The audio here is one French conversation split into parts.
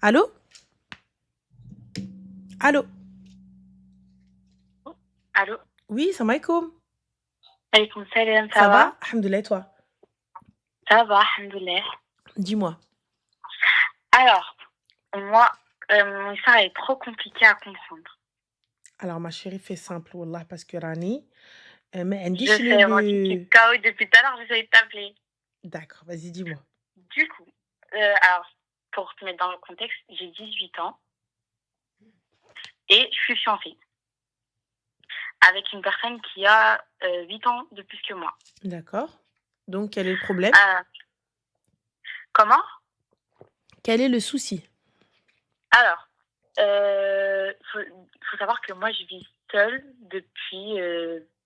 Allô? Allô? Allô? Oui, salam alaikum. Alaykoum salam, ça Ça va? va? Alhamdoulilah, et toi? Ça va, alhamdoulilah. Dis-moi. Alors, moi, mon histoire est trop compliquée à comprendre. Alors, ma chérie, fais simple, wallah, parce que Rani, mais elle dit Je chez sais, moi aussi, je suis le... KO depuis tout à l'heure, j'essaie de t'appeler. D'accord, vas-y, dis-moi. Du coup, alors, pour te mettre dans le contexte, j'ai 18 ans et je suis fiancée avec une personne qui a 8 ans de plus que moi. D'accord. Donc, quel est le problème? Euh, Comment? Quel est le souci? Alors, faut savoir que moi, je vis seule depuis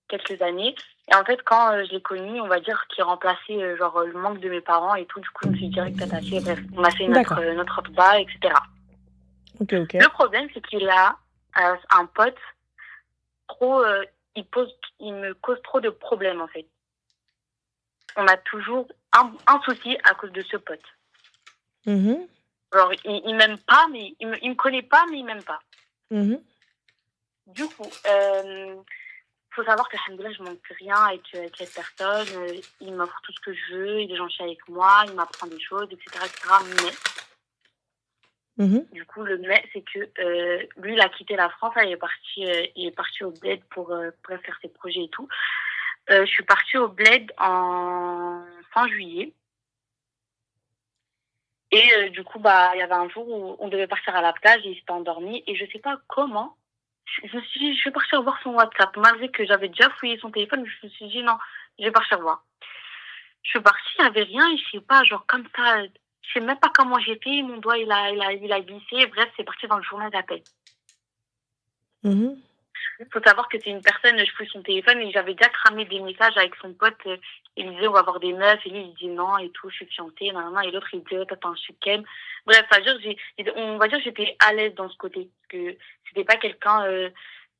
quelques années. Et en fait, quand je l'ai connu, on va dire qu'il remplaçait genre le manque de mes parents et tout. Du coup, je me suis direct attachée. Bref, on a fait D'accord. notre bas, etc. Ok, ok. Le problème, c'est qu'il a un pote trop. Il me cause trop de problèmes, en fait. On a toujours un souci à cause de ce pote. Mhm, Genre, il m'aime pas, mais il me connaît pas, mais il m'aime pas. mhm. Du coup, faut savoir que alhamdoulilah, je manque rien avec cette personne. Il m'offre tout ce que je veux, il est gentil avec moi, il m'apprend des choses, etc., etc. Mais, Mhm. du coup, le mais, c'est que lui, il a quitté la France, là, il est parti au bled pour faire ses projets et tout. Je suis partie au bled en fin juillet. Et du coup, bah, il y avait un jour où on devait partir à la plage et il s'était endormi. Et je sais pas comment, je me suis dit, je vais partir voir son WhatsApp. Malgré que j'avais déjà fouillé son téléphone, je me suis dit, non, je vais partir voir. Je suis partie, il n'y avait rien, et je sais pas, genre comme ça, je sais même pas comment j'ai fait, mon doigt il a glissé, bref, c'est parti dans le journal d'appel. Mhm. Il faut savoir que c'est une personne, je fouille son téléphone et j'avais déjà cramé des messages avec son pote, il me disait on va voir des meufs, et lui il dit non et tout, je suis fiancée, nan, et l'autre il dit oh, t'attends, je suis ken. Bref, on va dire que j'étais à l'aise dans ce côté, parce que c'était pas quelqu'un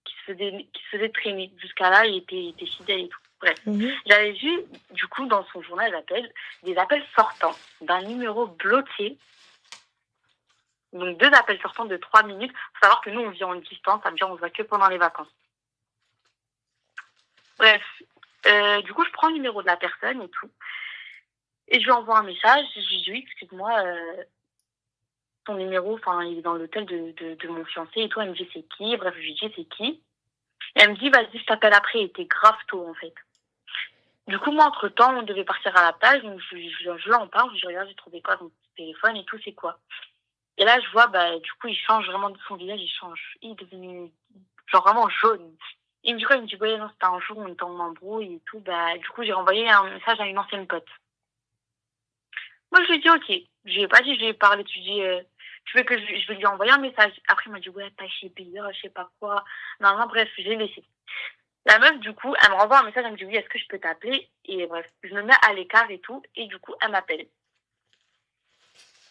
qui se faisait traîner. Jusqu'à là, il était fidèle et tout. Bref. Mhm. J'avais vu, du coup, dans son journal d'appel, des appels sortants d'un numéro bloqué. Donc, deux appels sortants de 3 minutes. Faut savoir que nous, on vit en distance. Ça veut dire on se voit que pendant les vacances. Bref. Du coup, je prends le numéro de la personne et tout. Et je lui envoie un message. Je lui dis, oui, excuse-moi, ton numéro, enfin, il est dans l'hôtel de mon fiancé et tout. Elle me dit, c'est qui? Bref, je lui dis, c'est qui? Et elle me dit, vas-y, je t'appelle après. Il était grave tôt, en fait. Du coup, moi, entre-temps, on devait partir à la plage, donc je lui en parle, je dis, regarde, j'ai trouvé quoi dans ton téléphone et tout, c'est quoi? Et là, je vois, bah, du coup, il change vraiment de son visage, il change. Il est devenu, genre, vraiment jaune. Il me dit quoi? Il me dit, ouais, non, c'était un jour, on était en embrouille et tout, bah, du coup, j'ai renvoyé un message à une ancienne pote. Moi, je lui ai dit, ok. Je lui ai pas dit, je lui ai parlé, tu dis, tu veux que je vais lui envoyer un message. Après, il m'a dit, ouais, t'as chez bizarre, je sais pas quoi. Non, non, bref, je l'ai laissé. La meuf, du coup, elle me renvoie un message, elle me dit oui, est-ce que je peux t'appeler? Et bref, je me mets à l'écart et tout, et du coup, elle m'appelle.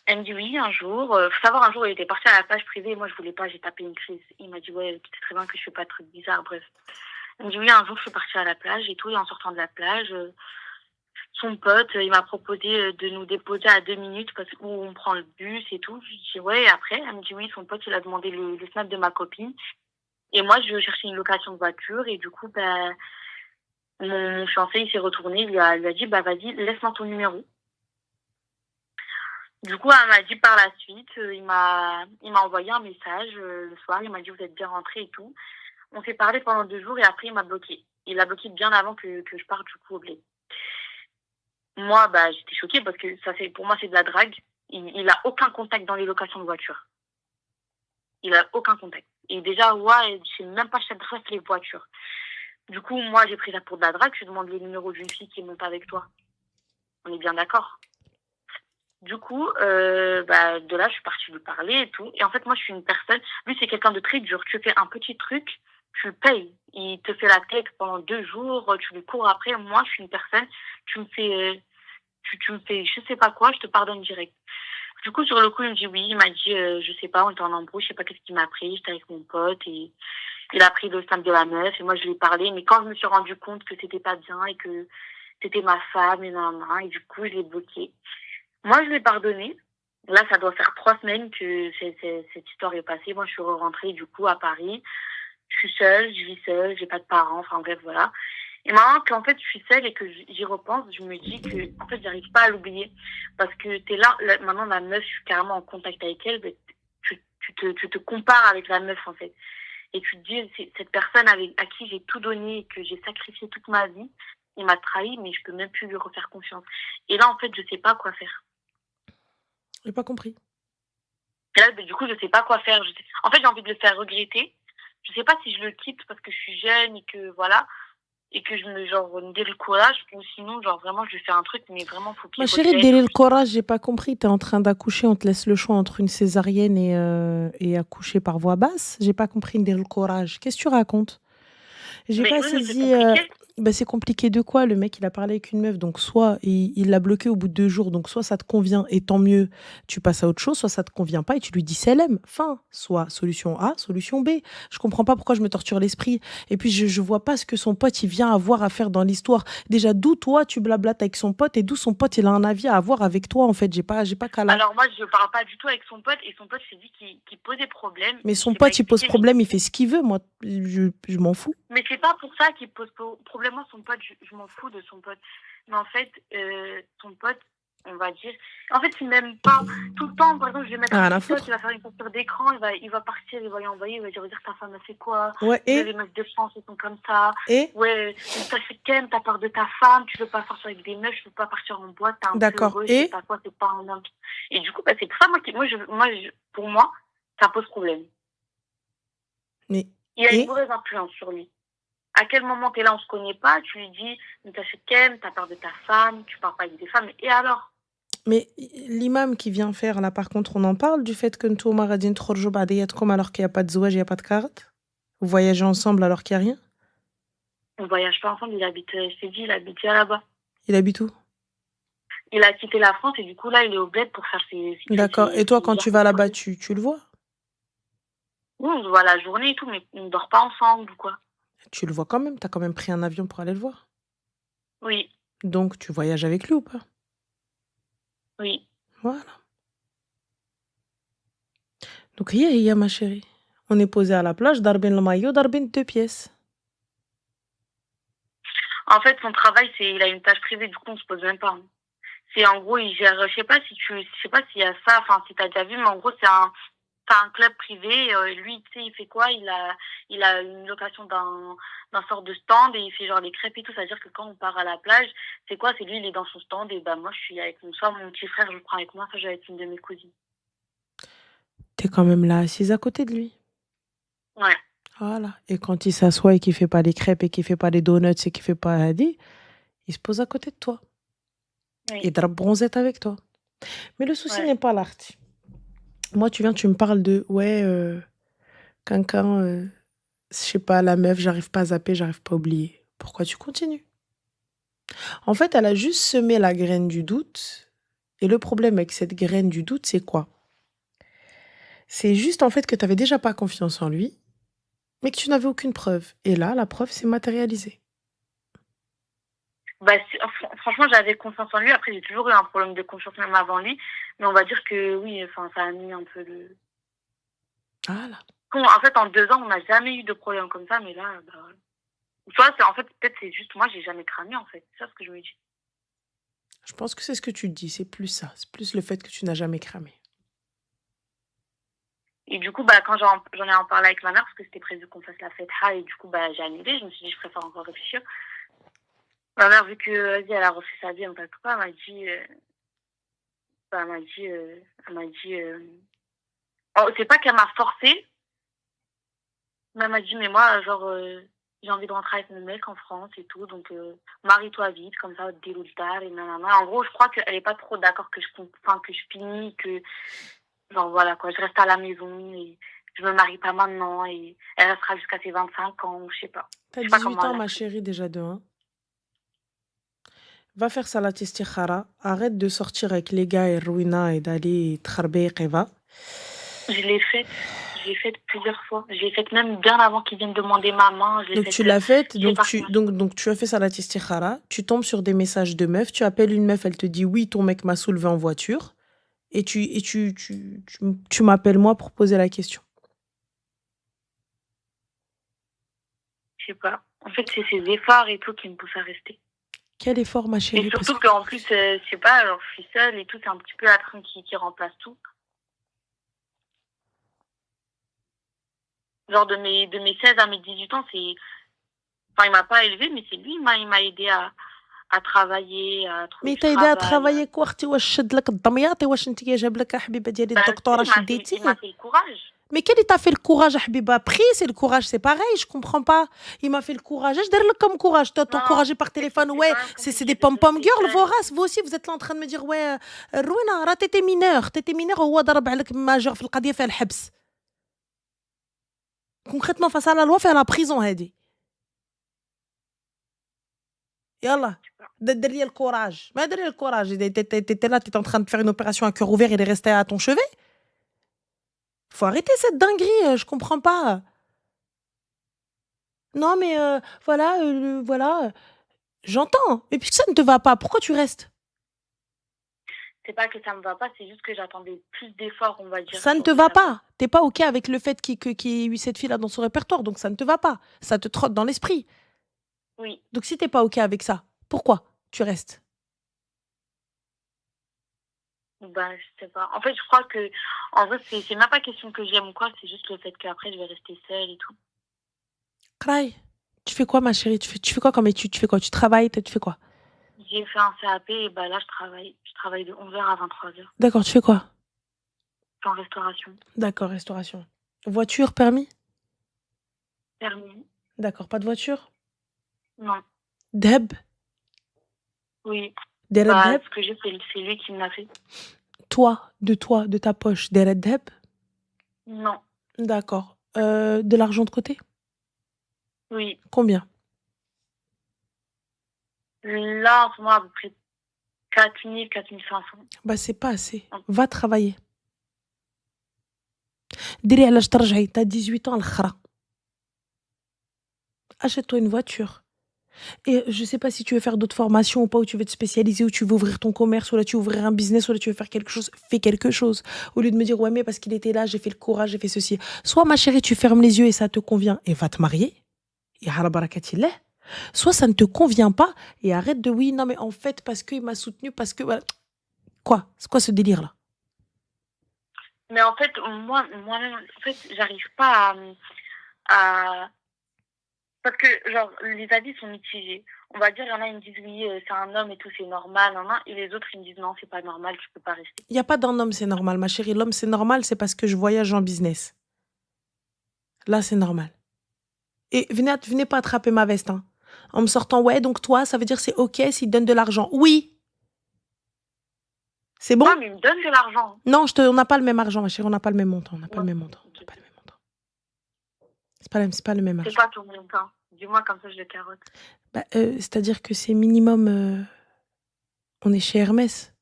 Elle me dit oui, un jour, faut savoir, un jour, il était parti à la plage privée, moi, je voulais pas, j'ai tapé une crise. Il m'a dit ouais, tu sais très bien que je fais pas de trucs bizarres, bref. Elle me dit oui, un jour, je suis partie à la plage et tout, et en sortant de la plage, son pote, il m'a proposé de nous déposer à 2 minutes parce où on prend le bus et tout. Je dis ouais, et après, elle me dit oui, son pote, il a demandé le snap de ma copine. Et moi, je cherchais une location de voiture, et du coup, bah, mon fiancé, il s'est retourné, il a dit, bah vas-y, laisse-moi ton numéro. Du coup, elle m'a dit par la suite, il m'a envoyé un message le soir, il m'a dit, vous êtes bien rentré et tout. On s'est parlé pendant 2 jours et après, il m'a bloqué. Il a bloqué bien avant que je parte du coup au bled. Moi, bah, j'étais choquée parce que pour moi, c'est de la drague. Il a aucun contact dans les locations de voitures. Il a aucun contact. Et déjà, ouais, je sais même pas s'adresse les voitures. Du coup, moi, j'ai pris ça pour de la drague. Je demande le numéro d'une fille qui monte avec toi. On est bien d'accord. Du coup, bah, de là, je suis partie lui parler et tout. Et en fait, moi, je suis une personne, lui, c'est quelqu'un de très dur. Tu fais un petit truc, tu le payes. Il te fait la tête pendant 2 jours, tu lui cours après. Moi, je suis une personne, tu me fais, tu me fais, je sais pas quoi, je te pardonne direct. Du coup, sur le coup, il me dit oui. Il m'a dit, je sais pas, on était en embrouille, je sais pas qu'est-ce qu'il m'a pris. J'étais avec mon pote et il a pris le stand de la meuf. Et moi, je lui ai parlé. Mais quand je me suis rendu compte que c'était pas bien et que c'était ma femme et nan, nan, et du coup, je l'ai bloqué. Moi, je l'ai pardonné. Là, ça doit faire 3 semaines que cette histoire est passée. Moi, je suis rentrée du coup à Paris. Je suis seule, je vis seule, j'ai pas de parents, enfin bref, voilà. Et maintenant qu'en fait je suis seule et que j'y repense, je me dis que en fait j'arrive pas à l'oublier. Parce que t'es là, maintenant la meuf, je suis carrément en contact avec elle, mais tu te compares avec la meuf en fait. Et tu te dis, cette personne à qui j'ai tout donné et que j'ai sacrifié toute ma vie, il m'a trahi, mais je peux même plus lui refaire confiance. Et là, en fait, je sais pas quoi faire. J'ai pas compris. Et là, du coup, je sais pas quoi faire. En fait, j'ai envie de le faire regretter. Je sais pas si je le quitte parce que je suis jeune et que voilà, et que je me donne le courage, ou sinon, genre, vraiment, je fais un truc, mais vraiment, faut Ma qu'il chérie, regrette. délai le courage, j'ai pas compris. T'es en train d'accoucher, on te laisse le choix entre une césarienne et accoucher par voie basse. J'ai pas compris délai le courage. Qu'est-ce que tu racontes? J'ai Mais pas oui, mais c'est saisi. compliqué. Bah, c'est compliqué de quoi? Le mec, il a parlé avec une meuf, donc soit il l'a bloqué au bout de 2 jours, donc soit ça te convient et tant mieux, tu passes à autre chose, soit ça te convient pas et tu lui dis CLM. Fin. Soit solution A, solution B. Je comprends pas pourquoi je me torture l'esprit. Et puis je vois pas ce que son pote il vient avoir à faire dans l'histoire. Déjà, d'où toi tu blablates avec son pote et d'où son pote il a un avis à avoir avec toi en fait. J'ai pas qu'à là. Alors, moi, je parle pas du tout avec son pote, et son pote s'est dit qu'il posait problème. Mais Je son sais pas pote il pose expliquer, mais problème, il fait ce qu'il veut. Moi, je m'en fous. mais c'est pas pour ça qu'il pose problème à son pote, je m'en fous de son pote. Mais en fait, son pote, on va dire, en fait, il m'aime pas. Tout le temps, par exemple, je vais mettre un Rien à TikTok, foutre. il va faire une capture d'écran, il va partir, il va y envoyer, il va dire ta femme a fait quoi? Ouais, Les meufs de France, ils sont comme ça. et Ouais, t'as fait ken, t'as peur de ta femme, tu veux pas sortir avec des meufs, tu veux pas partir en boîte, t'es un peu d'accord. heureux, je sais Et pas quoi, c'est pas un homme. Et du coup, bah, c'est pour ça, pour moi, ça pose problème. mais Il y a une et mauvaise influence sur lui. À quel moment t'es là, on se connaît pas, tu lui dis, mais t'as fait ken, t'as peur de ta femme, tu parles pas avec des femmes, et alors? Mais l'imam qui vient faire, là, par contre, on en parle du fait que Ntouma غاديين تخرجوا بعضياتكم alors qu'il y a pas de زواج, il y a pas de carte? Vous voyagez ensemble alors qu'il y a rien? On voyage pas ensemble, je t'ai dit, il habite déjà là-bas. Il habite où? Il a quitté la France et du coup, là, il est au bled pour faire D'accord. Et toi, quand tu vas là-bas, ses... tu le vois? Oui, on se voit la journée et tout, mais on dort pas ensemble ou quoi. Tu le vois quand même, tu as quand même pris un avion pour aller le voir. Oui, Donc, tu voyages avec lui ou pas? oui. Voilà. Donc, hier, ma chérie. On est posé à la plage, darbin le maillot, darbin 2 pièces. En fait, son travail, il a une tâche privée, du coup, on se pose même pas. Hein. C'est en gros, il gère, je sais pas s'il y a ça, enfin, si t'as déjà vu, mais en gros, c'est un club privé. Lui, tu sais, il fait quoi? Il a une location d'un sort de stand et il fait genre les crêpes et tout. C'est-à-dire que quand on part à la plage, c'est quoi? C'est lui, il est dans son stand et bah, moi, je suis avec mon petit frère, je le prends avec moi, ça, je vais avec une de mes cousines. T'es quand même là, assise à côté de lui. Ouais. Voilà. Et quand il s'assoit et qu'il fait pas les crêpes et qu'il fait pas les donuts et qu'il fait pas hadi, il se pose à côté de toi. Oui. Et drape bronzette avec toi. Mais le souci Ouais. n'est pas l'arty. Moi, tu me parles de, ouais, quelqu'un, je sais pas, la meuf, j'arrive pas à zapper, j'arrive pas à oublier. Pourquoi tu continues? En fait, elle a juste semé la graine du doute. Et le problème avec cette graine du doute, c'est quoi? C'est juste en fait que tu avais déjà pas confiance en lui, mais que tu n'avais aucune preuve. Et là, la preuve s'est matérialisée. Bah, franchement, j'avais confiance en lui. Après, j'ai toujours eu un problème de confiance même avant lui. Mais on va dire que oui, enfin, ça a mis un peu de... Voilà. En fait, en 2 ans, on n'a jamais eu de problème comme ça, mais là, bah, tu vois, en fait, peut-être c'est juste moi, j'ai jamais cramé, en fait. C'est ça ce que je me dis. Je pense que c'est ce que tu te dis, c'est plus ça. C'est plus le fait que tu n'as jamais cramé. Et du coup, bah, quand j'en ai en parlé avec ma mère, parce que c'était prévu qu'on fasse la fête, et du coup, bah, j'ai annulé. Je me suis dit, je préfère encore réfléchir. Ma mère, vu que, vas-y, elle a refait sa vie, en fait, quoi, elle m'a dit, oh, c'est pas qu'elle m'a forcé, mais elle m'a dit, mais moi, genre, j'ai envie de rentrer avec mon mec en France et tout, donc marie-toi vite, comme ça, dès l'autre tard, et nanana. En gros, je crois qu'elle est pas trop d'accord que que je finis, que, genre, voilà, quoi, je reste à la maison et je me marie pas maintenant et elle restera jusqu'à ses 25 ans, je sais pas. T'as Je sais pas 18 comment ans, elle a ma pris. chérie, déjà de 1. Va faire salat istikhara. Arrête de sortir avec les gars et Ruina et d'aller tarbek et va. Je l'ai faite plusieurs fois. Je l'ai faite même bien avant qu'ils viennent demander ma main. Je l'ai Donc faite, tu l'as faite, je sais pas. donc tu as fait salat istikhara, tu tombes sur des messages de meufs, tu appelles une meuf, elle te dit oui, ton mec m'a soulevé en voiture, Et tu m'appelles moi pour poser la question. Je sais pas. En fait, c'est ces efforts et tout qui me poussent à rester. Quel effort, ma Et chérie, parce surtout que qu'en plus, je sais pas, alors je suis seule et tout, c'est un petit peu la train qui remplace tout. Genre de mes 16 à mes 18 ans, c'est... Enfin, il m'a pas élevée, mais c'est lui, il m'a aidé à travailler, à trouver mais du t'as aidé à travail. travailler quoi اختي واش شد لك الدمياط واش انت جاب لك حبيبه ديالي Ben, si, الدكتوره il m'a fait شديتيه le courage. mais quel t'a fait le courage حبيبه pris c'est le courage c'est pareil je comprends pas il m'a fait le courage اش دار لك comme courage t'encourager par téléphone C'est ouais quand même c'est compliqué des de pom-pom rester girls seule. voraces vous aussi vous êtes là en train de me dire ouais روينه راه t'étais mineur وهو ضرب عليك ماجور في القضيه فيها الحبس concrètement face à la loi فيها la prison هذه يلا دير لي الكوراج ما دير لي الكوراج t'étais là t'étais en train de faire une opération à cœur ouvert il est resté à ton chevet faut arrêter cette dinguerie je comprends pas non mais voilà j'entends et puis ça ne te va pas pourquoi tu restes C'est pas que ça me va pas, c'est juste que j'attendais plus d'efforts, on va dire. ça ne te va pas t'es pas ok avec le fait qu'il y ait eu cette fille là dans son répertoire donc ça ne te va pas ça te trotte dans l'esprit Oui. donc si t'es pas ok avec ça pourquoi tu restes Bah, je sais pas. En fait, je crois que, en vrai, c'est même pas question que j'aime ou quoi, c'est juste le fait qu'après, je vais rester seule et tout. Cry. Tu fais quoi, ma chérie tu fais quoi comme étude tu fais quoi tu travailles tu fais quoi J'ai fait un CAP et bah là, je travaille de 11h à 23h. D'accord, tu fais quoi En restauration. D'accord, restauration. Voiture, permis Permis. D'accord, pas de voiture Non. Deb Oui. Deb Ce que j'ai, c'est lui qui me l'a fait. Toi, de ta poche, Deb Non. D'accord. De l'argent de côté Oui. Combien Là, en ce moment, à peu près 4000, 4500. Bah, c'est pas assez. Va travailler. ديري علاش ترجعي t'as 18 ans الخرا. Achète-toi une voiture. Et je sais pas si tu veux faire d'autres formations ou pas, ou tu veux te spécialiser, ou tu veux ouvrir ton commerce, ou là tu veux ouvrir un business, ou là tu veux faire quelque chose, fais quelque chose. Au lieu de me dire, ouais, mais parce qu'il était là, j'ai fait le courage, j'ai fait ceci. Soit, ma chérie, tu fermes les yeux et ça te convient et va te marier. Et hala barakatillah. Soit ça ne te convient pas et arrête de oui, non, mais en fait, parce qu'il m'a soutenu, parce que voilà. Quoi? C'est quoi ce délire-là? Mais en fait, moi-même, en fait, j'arrive pas à... Parce que, genre, les avis sont mitigés. On va dire, il y en a, ils me disent, oui, c'est un homme et tout, c'est normal, et les autres, ils me disent, non, c'est pas normal, tu peux pas rester. Il n'y a pas d'un homme, c'est normal, ma chérie. L'homme, c'est normal, c'est parce que je voyage en business. Là, c'est normal. Et venez pas attraper ma veste, hein. En me sortant, ouais, donc toi, ça veut dire c'est ok s'il donne de l'argent. Oui. C'est bon? Non, mais il me donne de l'argent. Non, on n'a pas le même argent, ma chérie, on n'a pas le même montant. On n'a pas le même montant. C'est pas le même montant. C'est pas le même argent. C'est pas ton montant. Dis-moi comme ça, je le carotte. Bah, c'est-à-dire que c'est minimum... on est chez Hermès.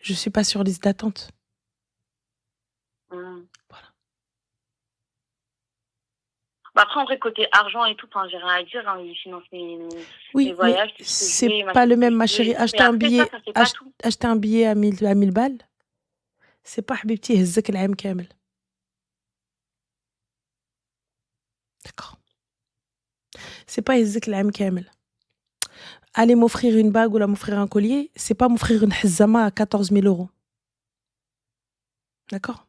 Je suis pas sur liste d'attente. Voilà. Bah après, en vrai, côté argent et tout, j'ai rien à dire. Hein, il finance mes voyages. Oui, c'est pas le même, ma chérie. Acheter un billet à 1000 balles, c'est pas حبيبتي يهزك العام كامل. D'accord. C'est pas يهزك العام كامل. Aller m'offrir une bague ou là m'offrir un collier, c'est pas m'offrir une hizama à 14 000 €. D'accord?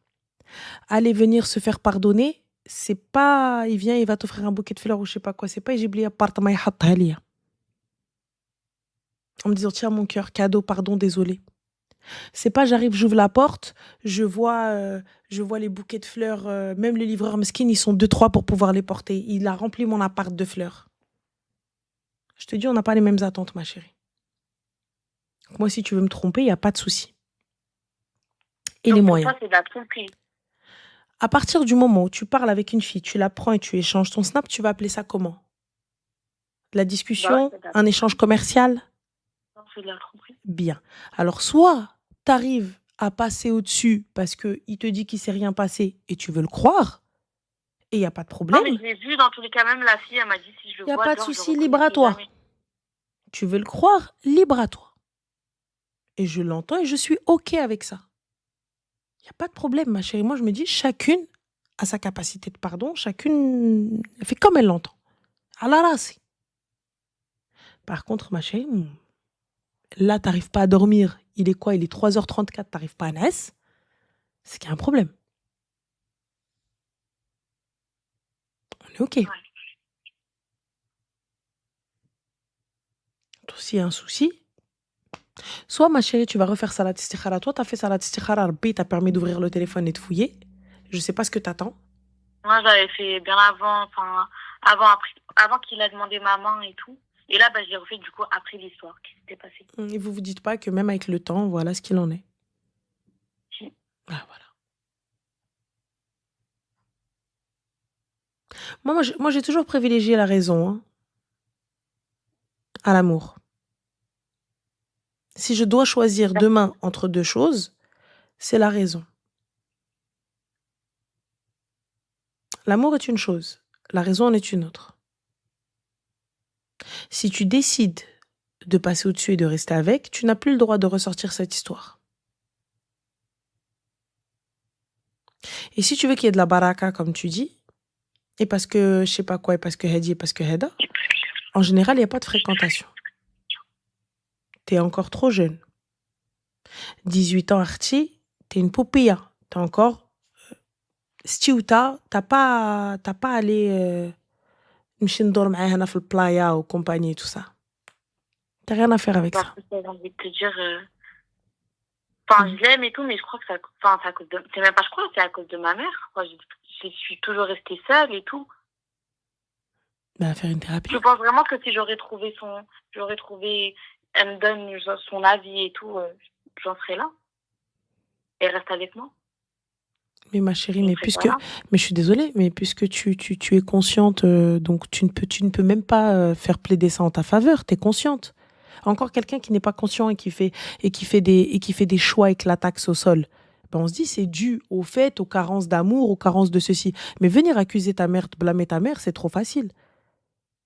Aller venir se faire pardonner, c'est pas il vient, il va t'offrir un bouquet de fleurs ou je sais pas quoi, c'est pas يجيب لي appartement يحطها ليا. En me disant tiens mon cœur, cadeau, pardon, désolé. C'est pas j'arrive, j'ouvre la porte, je vois les bouquets de fleurs, même les livreurs mesquines, ils sont 2-3 pour pouvoir les porter. Il a rempli mon appart de fleurs. Je te dis, on n'a pas les mêmes attentes, ma chérie. Donc moi, si tu veux me tromper, il n'y a pas de souci. Et donc, les moyens. Pour toi, c'est de la tromperie. À partir du moment où tu parles avec une fille, tu la prends et tu échanges ton snap, tu vas appeler ça comment? La discussion, un échange commercial? Non, c'est de la tromperie. Bien. Alors, soit tu arrives à passer au-dessus parce qu'il te dit qu'il ne s'est rien passé et tu veux le croire, et il n'y a pas de problème. Non, mais je l'ai vu, dans tous les cas, même la fille, elle m'a dit si je le vois. Il n'y a pas de souci, libre à toi. Jamais. Tu veux le croire, libre à toi. Et je l'entends et je suis OK avec ça. Il n'y a pas de problème, ma chérie. Moi, je me dis, chacune a sa capacité de pardon. Chacune elle fait comme elle l'entend. À la race. Par contre, ma chérie, là, t'arrives pas à dormir. Il est quoi? Il est 3h34, t'arrives pas à naître. C'est qu'il y a un problème. On est OK. Ouais. Toi, s'il y a un souci, soit, ma chérie, tu vas refaire salat istikhara. Toi, t'as fait salat istikhara, Rabbi t'a permis d'ouvrir le téléphone et de fouiller. Je sais pas ce que t'attends. Moi, j'avais fait bien avant, avant qu'il a demandé ma main et tout. Et là, je l'ai refait du coup après l'histoire qui s'était passée. Et vous vous dites pas que même avec le temps, voilà ce qu'il en est. Si. Ah, voilà. Moi, j'ai toujours privilégié la raison, hein, à l'amour. Si je dois choisir demain entre deux choses, c'est la raison. L'amour est une chose, la raison en est une autre. Si tu décides de passer au-dessus et de rester avec, tu n'as plus le droit de ressortir cette histoire. Et si tu veux qu'il y ait de la baraka, comme tu dis, et parce que je sais pas quoi, et parce que Hedi, et parce que Heda, en général, il n'y a pas de fréquentation. T'es encore trop jeune. 18 ans, Arti, t'es une poupée. T'es encore... Stiouta, t'as pas allé... نمشي ندور معاه هنا في البلايا ou compagnie tout ça. T'as rien à faire avec ça. J'ai envie de te dire, je l'aime et tout, mais je crois que c'est à cause de, c'est même pas, je crois que c'est à cause de ma mère. Je suis toujours restée seule et tout. Faire une thérapie. Je pense vraiment que si elle me donne son avis et tout, j'en serais là. Elle reste avec moi. Mais ma chérie, mais je suis désolée, mais puisque tu es consciente, donc tu ne peux même pas faire plaider ça en ta faveur. T'es consciente. Encore quelqu'un qui n'est pas conscient et qui fait des choix avec la taxe au sol. On se dit c'est dû au fait, aux carences d'amour, aux carences de ceci. Mais venir accuser ta mère, de blâmer ta mère, c'est trop facile.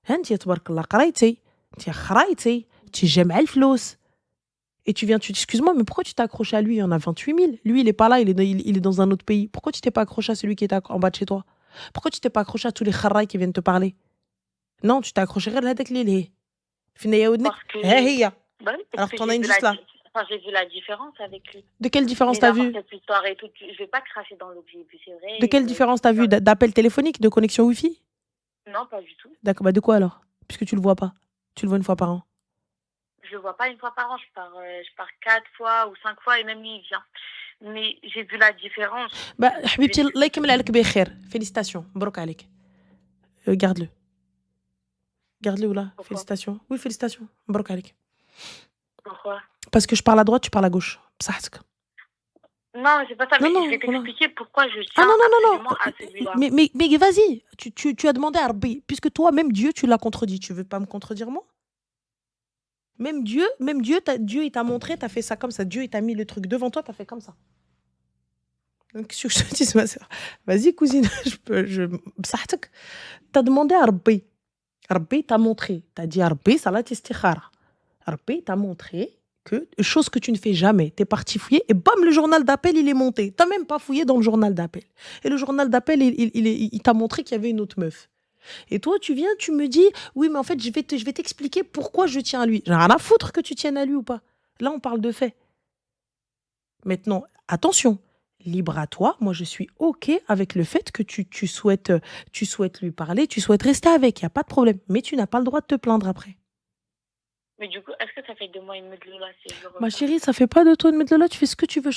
انت تبارك الله قرايتي انت خرايتي انت جامعه الفلوس. Et tu dis, excuse-moi, mais pourquoi tu t'es accroché à lui? Il y en a 28 000. Lui, il est pas là, il est dans un autre pays. Pourquoi tu t'es pas accroché à celui qui est en bas de chez toi? Pourquoi tu t'es pas accroché à tous les kharraïs qui viennent te parler? Non, tu t'es accroché à l'hadek lili. Parce que... Alors t'en as une juste là. J'ai vu la différence avec lui. De quelle différence t'as vu? Je vais pas cracher dans l'eau que j'ai vu, c'est vrai. De quelle différence t'as vu? D'appel téléphonique, de connexion Wi-Fi? Non, pas du tout. D'accord, de quoi alors? Puisque tu le vois pas. Tu le vois une fois par an. Je le vois pas une fois par an, je pars 4 fois ou 5 fois et même lui il vient. Mais j'ai vu la différence. حبيبتي الله يكمل عليك بخير. Félicitations. مبروك عليك. Garde-le. Garde-le ou là? Félicitations. Oui, félicitations. مبروك عليك. Pourquoi? Parce que je parle à droite, tu parles à gauche. بصحتك. Non, c'est pas ça, mais je vais t'expliquer pourquoi je tiens absolument à celui-là. Mais vas-y, tu as demandé à Rabbi, puisque toi, même Dieu, tu l'as contredit. Tu veux pas me contredire moi? Même Dieu, Dieu, il t'a montré, t'as fait ça comme ça. Dieu, il t'a mis le truc devant toi, t'as fait comme ça. Donc, qu'est-ce que je te dis, ma soeur? Vas-y, cousine, t'as demandé à Rabbi. Rabbi t'a montré. T'as dit à Rabbi, salat istikhara. Rabbi t'a montré que, chose que tu ne fais jamais, t'es parti fouiller et bam, le journal d'appel, il est monté. T'as même pas fouillé dans le journal d'appel. Et le journal d'appel, il t'a montré qu'il y avait une autre meuf. Et toi, tu viens, tu me dis, oui, mais en fait, je vais t'expliquer pourquoi je tiens à lui. J'ai rien à foutre que tu tiennes à lui ou pas. Là, on parle de fait. Maintenant, attention, libre à toi. Moi, je suis OK avec le fait que tu souhaites lui parler, tu souhaites rester avec, il n'y a pas de problème. Mais tu n'as pas le droit de te plaindre après. Mais du coup, est-ce que ça fait de moi une medloula? Ma chérie, ça fait pas de toi une medloula, tu fais ce que tu veux.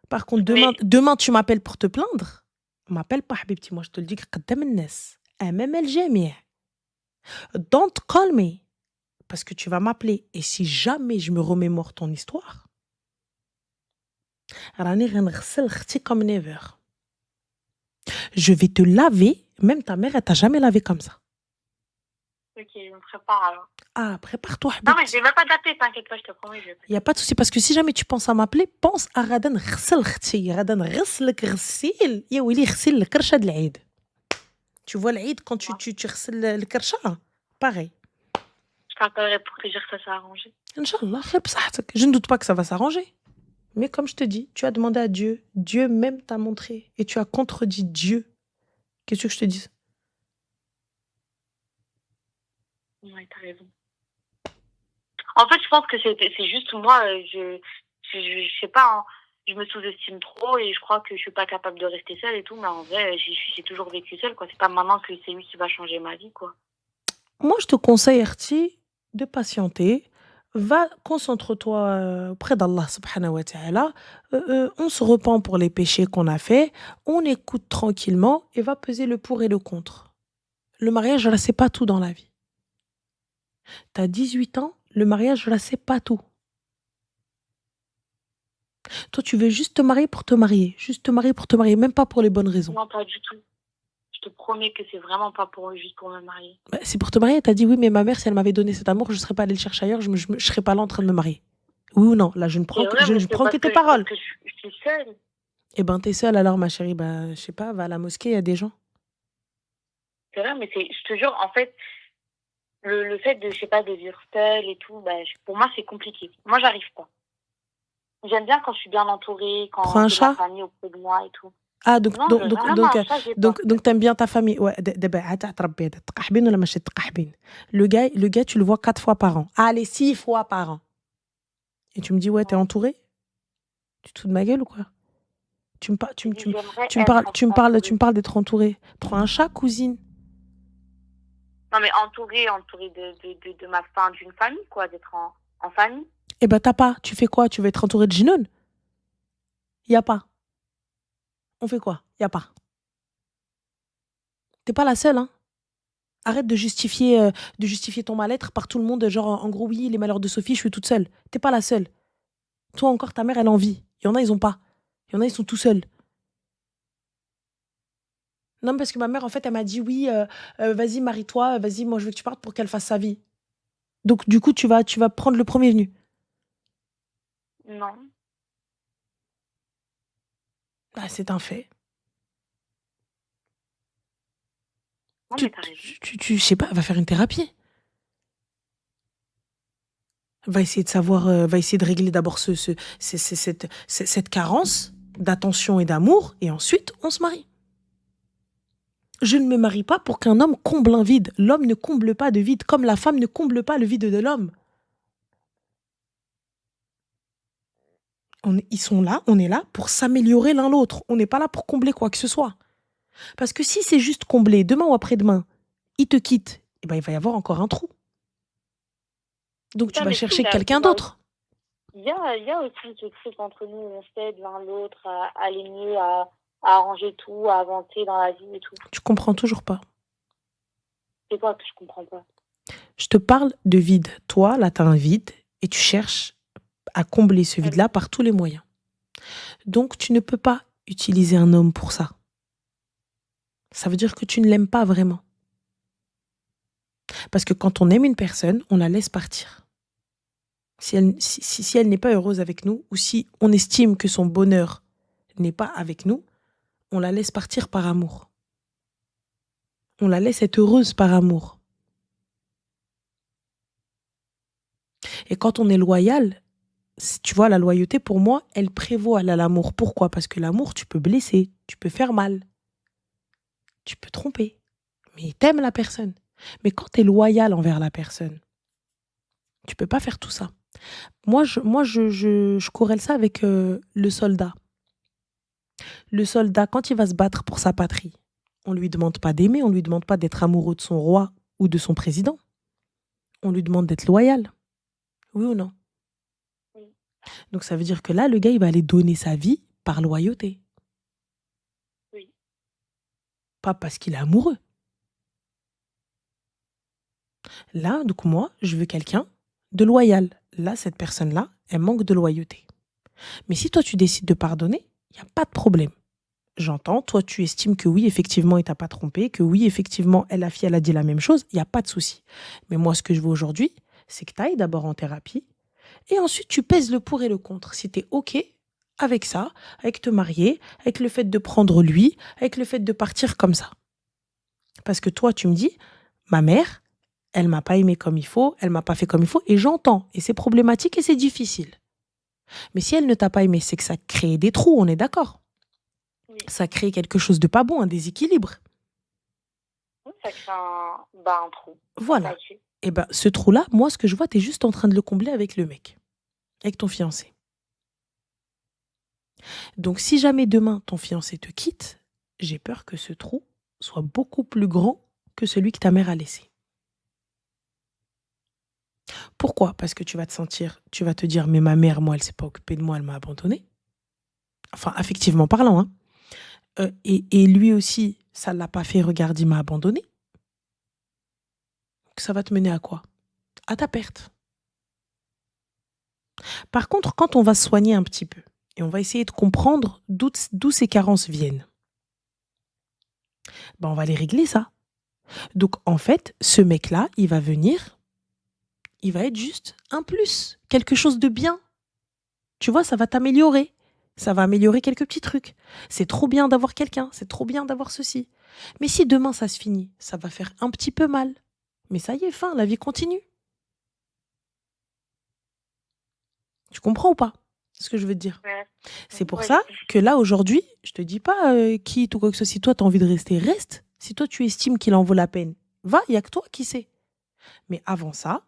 Par contre, demain, tu m'appelles pour te plaindre. M'appelle pas حبيبتي, moi je te le dis قدام الناس امام الجميع. Don't call me parce que tu vas m'appeler et si jamais je me remémore ton histoire راني غنغسل اختي comme never. Je vais te laver, même ta mère elle t'a jamais lavé comme ça. Ok, je me prépare alors. Ah, prépare-toi. Non, mais je vais même pas t'appeler, t'inquiète pas, je te promets. Il n'y a pas de souci, parce que si jamais tu penses à m'appeler, pense à غدا نغسل اختي, غدا نغسلك غسيل, يا ويلي غسيل الكرشة د العيد. Tu vois l'Aïd quand tu غسل الكرشة, pareil. Je t'appellerai pour te dire que ça s'est arrangé. Inch'Allah, خير بصحتك. Je ne doute pas que ça va s'arranger. Mais comme je te dis, tu as demandé à Dieu. Dieu même t'a montré. Et tu as contredit Dieu. Qu'est-ce que je te dise? Ouais, t'as raison. En fait, je pense que c'est juste moi, je sais pas, hein, je me sous-estime trop et je crois que je suis pas capable de rester seule et tout, mais en vrai, j'ai toujours vécu seule, quoi. C'est pas maintenant que c'est lui qui va changer ma vie, quoi. Moi, je te conseille, Erti, de patienter. Va, concentre-toi auprès d'Allah subhanahu wa ta'ala. On se repent pour les péchés qu'on a faits. On écoute tranquillement et va peser le pour et le contre. Le mariage, là, c'est pas tout dans la vie. T'as 18 ans, le mariage, là, c'est pas tout. Toi, tu veux juste te marier pour te marier. Juste te marier pour te marier, même pas pour les bonnes raisons. Non, pas du tout. Je te promets que c'est vraiment pas juste pour me marier. Bah, c'est pour te marier. T'as dit oui, mais ma mère, si elle m'avait donné cet amour, je serais pas allée le chercher ailleurs, je serais pas là en train de me marier. Oui ou non? Là, je ne prends C'est que, vrai, je mais ne c'est prends que parce tes que, parce paroles. que je suis seule. Eh ben, t'es seule alors, ma chérie. Bah, je sais pas, va à la mosquée, il y a des gens. C'est vrai, mais je te jure, en fait, le fait de, je sais pas, de vivre seule et tout, bah, pour moi, c'est compliqué. Moi, j'arrive pas. J'aime bien quand je suis bien entourée, Prends quand un j'ai ma chat. famille auprès de moi et tout. Ah, donc, Non, donc, donc, vraiment, donc, euh, ça, j'ai pas. donc t'aimes bien ta famille. Ouais, دابا عاد تعتربي هذا تقحبين ولا ماشي تقحبين. Le gars, tu le vois 4 fois par an. Allez, 6 fois par an. Et tu me dis, ouais, t'es Ouais. entourée? Tu te fous de ma gueule ou quoi? Tu me, par- tu, me- tu, me- J'aimerais tu me parles, être tu me parles, tu entourée. me parles d'être entourée. Prends un chat, cousine. Non, mais entourée de ma fin, d'une famille, quoi, d'être en famille. Eh ben, t'as pas. Tu fais quoi? Tu veux être entourée de Ginoun? Y a pas. On fait quoi? Y a pas. T'es pas la seule, hein. Arrête de justifier ton mal-être par tout le monde, genre en gros, oui, les malheurs de Sophie, je suis toute seule. T'es pas la seule. Toi encore, ta mère, elle en vit. Il y en a, ils ont pas. Il y en a, ils sont tout seuls. Non, parce que ma mère, en fait, elle m'a dit oui, vas-y, marie-toi, vas-y, moi, je veux que tu partes pour qu'elle fasse sa vie. Donc, du coup, tu vas prendre le premier venu. Non. Bah, c'est un fait. Non, Tu, mais t'as raison. je sais pas, va faire une thérapie. Va essayer de savoir, va essayer de régler d'abord cette carence d'attention et d'amour, et ensuite, on se marie. Je ne me marie pas pour qu'un homme comble un vide. L'homme ne comble pas de vide, comme la femme ne comble pas le vide de l'homme. Ils sont là, on est là pour s'améliorer l'un l'autre. On n'est pas là pour combler quoi que ce soit. Parce que si c'est juste combler, demain ou après-demain, il te quitte, eh ben, il va y avoir encore un trou. Donc tu Ça, vas mais tu sais, chercher quelqu'un d'autre. il y a aussi ce truc entre nous, on s'aide l'un l'autre à aller mieux, à arranger tout, à avancer dans la vie et tout. Tu comprends toujours pas. C'est quoi que je comprends pas? Je te parle de vide. Toi, là, tu as un vide et tu cherches à combler ce vide-là par tous les moyens. Donc tu ne peux pas utiliser un homme pour ça. Ça veut dire que tu ne l'aimes pas vraiment. Parce que quand on aime une personne, on la laisse partir. Si elle n'est pas heureuse avec nous, ou si on estime que son bonheur n'est pas avec nous, on la laisse partir par amour. On la laisse être heureuse par amour. Et quand on est loyal, tu vois, la loyauté, pour moi, elle prévaut à l'amour. Pourquoi? Parce que l'amour, tu peux blesser, tu peux faire mal, tu peux tromper, mais t'aimes la personne. Mais quand tu es loyal envers la personne, tu peux pas faire tout ça. Moi, je corrèle ça avec le soldat. Le soldat, quand il va se battre pour sa patrie, on lui demande pas d'aimer, on lui demande pas d'être amoureux de son roi ou de son président. On lui demande d'être loyal. Oui ou non? Oui. Donc ça veut dire que là, le gars, il va aller donner sa vie par loyauté. Oui. Pas parce qu'il est amoureux. Là, donc moi, je veux quelqu'un de loyal. Là, cette personne-là, elle manque de loyauté. Mais si toi, tu décides de pardonner, il n'y a pas de problème. J'entends, toi, tu estimes que oui, effectivement, il t'a pas trompé, que oui, effectivement, la fille, elle a dit la même chose, il n'y a pas de souci. Mais moi, ce que je veux aujourd'hui, c'est que tu ailles d'abord en thérapie et ensuite, tu pèses le pour et le contre. Si tu es OK avec ça, avec te marier, avec le fait de prendre lui, avec le fait de partir comme ça. Parce que toi, tu me dis, ma mère, elle m'a pas aimé comme il faut, elle m'a pas fait comme il faut, et j'entends, et c'est problématique et c'est difficile. Mais si elle ne t'a pas aimé, c'est que ça crée des trous, on est d'accord. Oui. Ça crée quelque chose de pas bon, un déséquilibre. Oui, ça crée un trou. Voilà. Ok. Et ben, ce trou-là, moi, ce que je vois, t'es juste en train de le combler avec le mec, avec ton fiancé. Donc, si jamais demain, ton fiancé te quitte, j'ai peur que ce trou soit beaucoup plus grand que celui que ta mère a laissé. Pourquoi? Parce que tu vas te dire, mais ma mère, moi, elle s'est pas occupée de moi, elle m'a abandonnée. Enfin, affectivement parlant, hein. Et lui aussi, ça l'a pas fait, regarde, il m'a abandonné. Donc, ça va te mener à quoi? À ta perte. Par contre, quand on va se soigner un petit peu et on va essayer de comprendre d'où ces carences viennent, ben on va les régler ça. Donc en fait, ce mec-là, il va venir, il va être juste un plus, quelque chose de bien. Tu vois, ça va t'améliorer. Ça va améliorer quelques petits trucs. C'est trop bien d'avoir quelqu'un, c'est trop bien d'avoir ceci. Mais si demain ça se finit, ça va faire un petit peu mal. Mais ça y est, fin, la vie continue. Tu comprends ou pas ce que je veux te dire? Ouais. C'est pour Ouais, ça que là, aujourd'hui, je te dis pas quitte ou quoi que ce soit. Si toi, tu as envie de rester, reste. Si toi, tu estimes qu'il en vaut la peine, va, il n'y a que toi qui sais. Mais avant ça,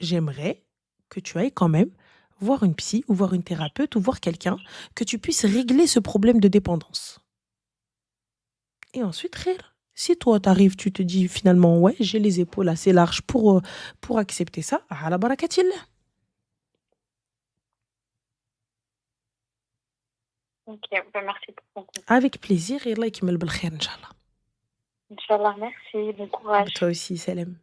j'aimerais que tu ailles quand même voir une psy ou voir une thérapeute ou voir quelqu'un, que tu puisses régler ce problème de dépendance. Et ensuite, rire. Si toi, t'arrives, tu te dis finalement, ouais, j'ai les épaules assez larges pour accepter ça, à la barakatillah. ok, bah, merci pour ton conseil. Avec plaisir, et Allah yakmel bil khair, Inch'Allah. Inch'Allah, merci, bon courage. Toi aussi, salam.